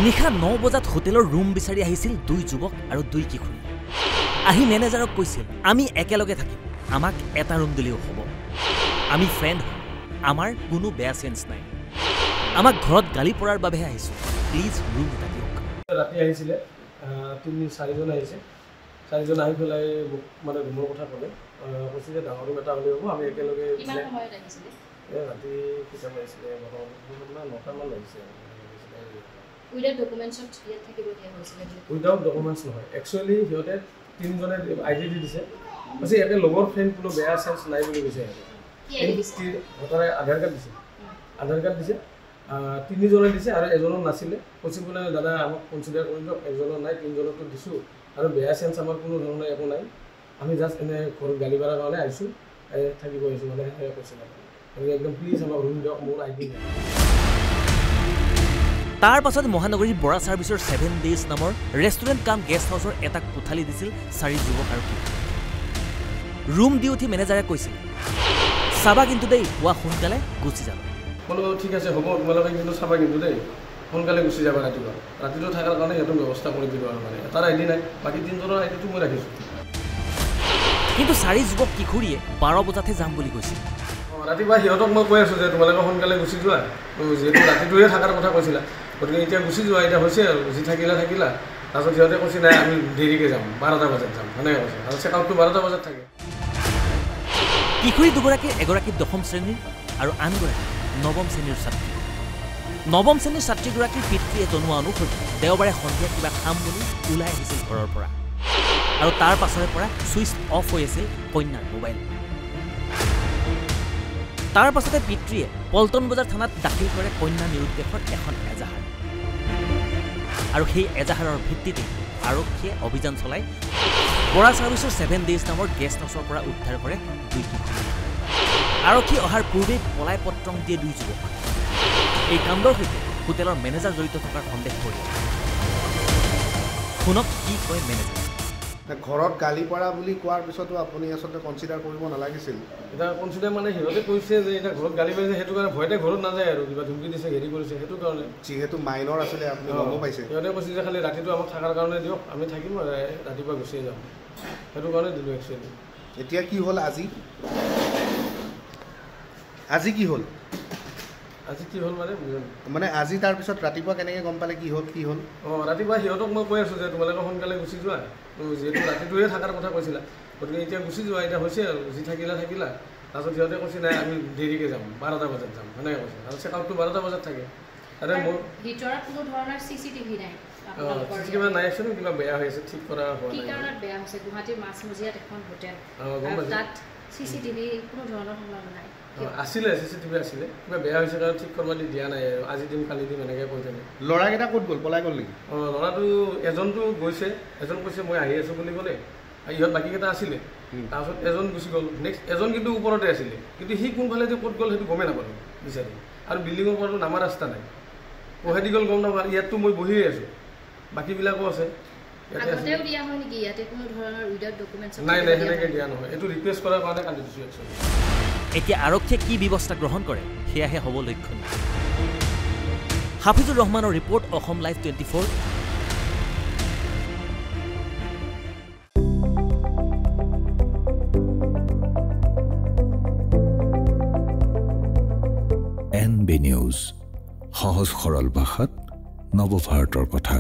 নিশা 9 বজাত হোটেলৰ ৰুম বিচাৰি আহিছিল 2 যুৱক আৰু 2 কিশোৰী আহি মেনেজাৰক কৈছিল আমি একেলগে থাকিম আমাক এটা ৰুম দিলেও হ'ব আমি ফ্ৰেণ্ড আমাৰ কোনো বেয়া সেন্স নাই আমাক ঘৰত গালি পৰাৰ বাবে আহিছো প্লিজ ৰুম এটা দিয়ক ৰাতি আহিছিল 3-4জন আহিছে 4জন আহি পেলাই মানে ৰুমৰ কথা ক'লে কৈছে যে ডাঙৰ ৰুম এটা হ'লে হ'ব আমি একেলগে কিমান সময়ত আহিছিল ৰাতি কিটা আহিছিলে বৰ্তমান 9টা মান লাগিছে উইদাউট ডকুমেন্টছ ইয়াত থাকিব দিয়া হৈছিল উইদাউট ডকুমেন্টছ নহয় একচুয়ালি হিয়তে 3জনে আইডেন্টি দিছে মানে একে লগৰ ফ্ৰেণ্ড কোনো বেয়া সেন্স নাই বুলি কৈছে কি আইডি দিছে হতাৰে আধাৰ কাৰ্ড দিছে 3জনে দিছে আৰু এজনৰ নাছিলে কৈছিল বোলে দাদা আমাক কনসিডাৰ কৰি দিয়ক এজনৰ নাই 3জনকটো দিছো আৰু বেয়া সেন্স আমাৰ কোনো ধৰণৰ একো নাই আমি জাস্ট এনে ঘৰ গালি বাৰাৰ কাৰণে আহিছো থাকিব আহিছো মানে কৈছিল আৰু একদম প্লিজ আমাক ৰুম দিয়ক মোৰ আইডি নাই তাৰ পাছত মহানগৰীৰ বৰা সাৰ্ভিসৰ 7 ডেজ নামৰ ৰেষ্টুৰেণ্ট কাম গেষ্ট হাউচৰ এটা কোঠালি দিছিল 4 যুৱক আৰু ৰুম দি উঠি মেনেজাৰে কৈছিল সাবা কিন্তু দেই ওয়া সোনকালে গুচি যাব বলো ঠিক আছে হ'ব তোমালোকে কিন্তু সাবা কিন্তু দেই সোনকালে গুচি যাব ৰাতিটো থাকাৰ কাৰণে এটা ব্যৱস্থা কৰি দিলো আৰু মানে তাৰ আইডি নাই বাকি 3জনৰ আইডিটো মই ৰাখিছো কিন্তু 4 যুৱক কিশোৰীয়ে 12 বজাতে যাম বুলি কৈছিল ৰাতিপুৱা হিহঁতক মই কৈ আছো যে তোমালোকে সোনকালে গুচি যোৱা যেহেতু ৰাতিটোৱে থাকাৰ কথা কৈছিলা গতিকে এতিয়া গুচি যোৱা এটা হৈছে আৰু যি থাকিলা তাৰপিছত সিহঁতে কৈছে নাই আমি দেৰিকৈ যাম 12টা বজাত যাম সেনেকৈ কৈছে আৰু চেকআউটটো 12টা বজাত থাকে কিশোৰী দুগৰাকীৰ এগৰাকী 10ম শ্ৰেণীৰ আৰু আনগৰাকী 9ম শ্ৰেণীৰ ছাত্ৰী 9ম শ্ৰেণীৰ ছাত্ৰীগৰাকীৰ পিতৃয়ে জনোৱা অনুসৰি দেওবাৰে সন্ধিয়া কিবা খাম বুলি ওলাই আহিছিল ঘৰৰ পৰা আৰু তাৰ পাছৰে পৰা ছুইচ অফ হৈ আছিল কন্যাৰ মোবাইল তাৰ পাছতে পিতৃয়ে পল্টন বজাৰ থানাত দাখিল কৰে কন্যা নিৰুদ্দেশৰ এখন এজাহাৰ আৰু সেই এজাহাৰৰ ভিত্তিতে আৰক্ষীয়ে অভিযান চলাই বৰা সাৰ্ভিসৰ 7 ডেজ নামৰ গেষ্ট হাউচৰ পৰা উদ্ধাৰ কৰে 2 কিশোৰী আৰক্ষী অহাৰ পূৰ্বে পলাই পত্ৰং দিয়ে 2 যুৱক এই কাণ্ডৰ সৈতে হোটেলৰ মেনেজাৰ জড়িত থকাৰ সন্দেহ কৰি শুনক কি কয় মেনেজাৰ ঘৰত গালি পৰা বুলি কোৱাৰ পিছতো আপুনি আসলে কনসিডাৰ কৰিব নালাগিছিল এটা কনসিডাৰ মানে হিহঁতে কৈছে যে এটা ঘৰত গালি পাৰিছে সেইটো কাৰণে ভয়তে ঘৰত নাযায় আৰু কিবা ধুমকি দিছে হেৰি কৰিছে সেইটো কাৰণে যিহেতু মাইনৰ আছিলে আপুনি গম পাইছে সিহঁতে কৈছে যে খালি ৰাতিটো আমাক থাকাৰ কাৰণে দিয়ক আমি থাকিম ৰাতিপুৱা গুচিয়ে যাম সেইটো কাৰণে দিলোঁ একচুৱেলি এতিয়া কি হ'ল আজি কি হ'ল মানে আজি তাৰ পিছত ৰাতিপুৱা কেনেকৈ গম পালে কি হ'ল ৰাতিপুৱা সিহঁতক মই কৈ আছোঁ যে তোমালোকে সোনকালে গুচি যোৱা যিহেতু ৰাতিটোৱে থাকাৰ কথা কৈছিলা গতিকে এতিয়া গুচি যোৱা এটা হৈছে আৰু যি থাকিলা তাৰপিছত সিহঁতে কৈছে নাই আমি দেৰিকৈ যাম 12টা বজাত যাম সেনেকৈ কৈছে আৰু চেকআউটটো 12টা বজাত থাকে তাতে মোৰ ভিতৰত কোনো ধৰণৰ চিচিটিভি নাই কিবা নাই আছে কিবা বেয়া হৈ আছে ঠিক কৰা হোৱা কি কাৰণত বেয়া হৈছে গুৱাহাটীৰ মাছমজিয়াত এখন হোটেল তাত চিচিটিভি কোনো ধৰণৰ সংলগ্ন নাই আছিলে চিচিটিভি আছিলে কিবা বেয়া হৈছে কাৰণ ঠিক কৰিব দিয়া নাই আজি দিম কালি দিম এনেকৈ কৈ থাকে ল'ৰাকেইটা ক'ত গ'ল পলাই গ'ল নেকি ল'ৰাটো এজনটো গৈছে এজন কৈছে মই আহি আছোঁ বুলি ক'লে ইহঁত বাকীকেইটা আছিলে তাৰপিছত এজন গুচি গ'ল নেক্সট এজন কিন্তু ওপৰতে আছিলে কিন্তু সি কোনফালে যে ক'ত গ'ল সেইটো গমেই নাপালোঁ বিচাৰি আৰু বিল্ডিঙৰ ওপৰতো নামাৰ ৰাস্তা নাই পহেদি গ'ল গম নাপালোঁ ইয়াততো মই বহিয়ে আছোঁ বাকীবিলাকো আছে নাই সেনেকৈ দিয়া নহয় এইটো ৰিকুৱেষ্ট কৰাৰ কাৰণে কান্দি দিছোঁ একচুৱেলি এতিয়া আৰক্ষীয়ে কি ব্যৱস্থা গ্ৰহণ কৰে সেয়াহে হ'ব লক্ষণীয় হাফিজুৰ ৰহমানৰ report Assam live 24 NB news সহজ সৰল ভাষাত নৱভাৰতৰ কথা।